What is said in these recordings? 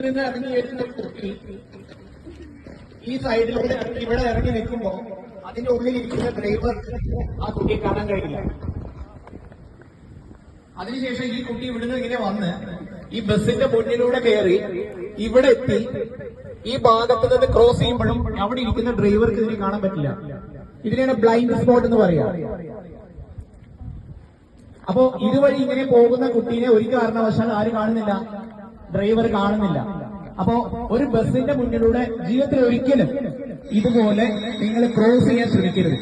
ഇറങ്ങി വരുന്ന കുട്ടി ഈ സൈഡിലൂടെ ഇവിടെ ഇറങ്ങി നിൽക്കുമ്പോൾ അതിന്റെ ഉള്ളിലിരിക്കുന്ന ഡ്രൈവർ ആ കുട്ടിയെ കാണാൻ കഴിയില്ല. അതിനുശേഷം ഈ കുട്ടി ഇവിടുന്ന് ഇങ്ങനെ വന്ന് ഈ ബസിന്റെ മുന്നിലൂടെ കയറി ഇവിടെ എത്തി ഈ ഭാഗത്ത് നിന്ന് ക്രോസ് ചെയ്യുമ്പോഴും അവിടെ ഇരിക്കുന്ന ഡ്രൈവർക്ക് ഇതിനെ കാണാൻ പറ്റില്ല. ഇതിനെയാണ് ബ്ലൈൻഡ് സ്പോട്ട് എന്ന് പറയാ. അപ്പോ ഇതുവഴി ഇങ്ങനെ പോകുന്ന കുട്ടീനെ ഒരു കാരണവശാൽ ആര് കാണുന്നില്ല? ഡ്രൈവർ കാണുന്നില്ല. അപ്പോ ഒരു ബസിന്റെ മുന്നിലൂടെ ജീവിതത്തിൽ ഒരിക്കലും ഇതുപോലെ നിങ്ങൾ ക്രോസ് ചെയ്യാൻ ശ്രമിക്കരുത്.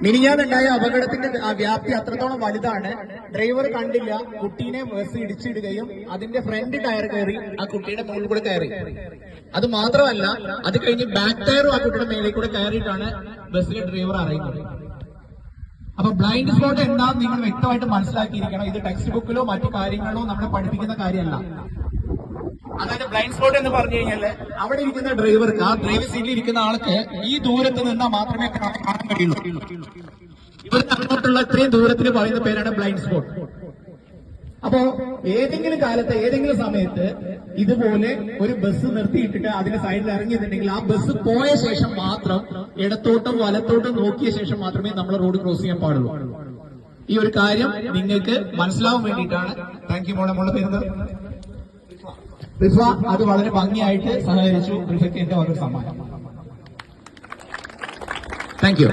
മിനിഞ്ഞാന്നുണ്ടായ അപകടത്തിന്റെ വ്യാപ്തി അത്രത്തോളം വലുതാണ്. ഡ്രൈവർ കണ്ടില്ല, കുട്ടീനെ ബസ് ഇടിച്ചിടുകയും അതിന്റെ ഫ്രണ്ട് ടയർ കയറി ആ കുട്ടിയുടെ മുകളിൽ കൂടെ കയറി. അത് മാത്രമല്ല, അത് കഴിഞ്ഞ് ബാക്ക് ടയറും ആ കുട്ടിയുടെ മേലെ കൂടെ കയറിയിട്ടാണ് ബസ്സിലെ ഡ്രൈവർ അറിയുന്നത്. അപ്പൊ ബ്ലൈൻഡ് സ്പോട്ട് എന്താണെന്ന് നിങ്ങൾ വ്യക്തമായിട്ട് മനസ്സിലാക്കിയിരിക്കണം. ഇത് ടെക്സ്റ്റ് ബുക്കിലോ മറ്റു കാര്യങ്ങളോ നമ്മളെ പഠിപ്പിക്കുന്ന കാര്യമല്ല. അതായത് ബ്ലൈൻഡ് സ്പോട്ട് എന്ന് പറഞ്ഞു കഴിഞ്ഞാല് അവിടെ ഇരിക്കുന്ന ഡ്രൈവർക്ക്, ആ ഡ്രൈവർ സീറ്റിൽ ഇരിക്കുന്ന ആൾക്ക് ഈ ദൂരത്ത് നിന്നാൽ മാത്രമേ കാണാൻ കഴിയുള്ളൂ. ഇവർക്ക് അങ്ങോട്ടുള്ള ഇത്രയും ദൂരത്തിന് പറയുന്ന പേരാണ് ബ്ലൈൻഡ് സ്പോട്ട്. അപ്പോ ഏതെങ്കിലും കാലത്ത് ഏതെങ്കിലും സമയത്ത് ഇതുപോലെ ഒരു ബസ് നിർത്തിയിട്ടിട്ട് അതിന്റെ സൈഡിൽ ഇറങ്ങിയിട്ടുണ്ടെങ്കിൽ ആ ബസ് പോയ ശേഷം മാത്രം ഇടത്തോട്ടും വലത്തോട്ടും നോക്കിയ ശേഷം മാത്രമേ നമ്മൾ റോഡ് ക്രോസ് ചെയ്യാൻ പാടുള്ളൂ. ഈ ഒരു കാര്യം നിങ്ങൾക്ക് മനസ്സിലാവാൻ വേണ്ടിയിട്ടാണ്. താങ്ക് യു മോളെ. മോളെ പേരുന്നത് റിസ്വ. അത് വളരെ ഭംഗിയായിട്ട് സഹകരിച്ചു. റിഫയ്ക്ക് എന്റെ ഒരു സമ്മാനം. Thank you.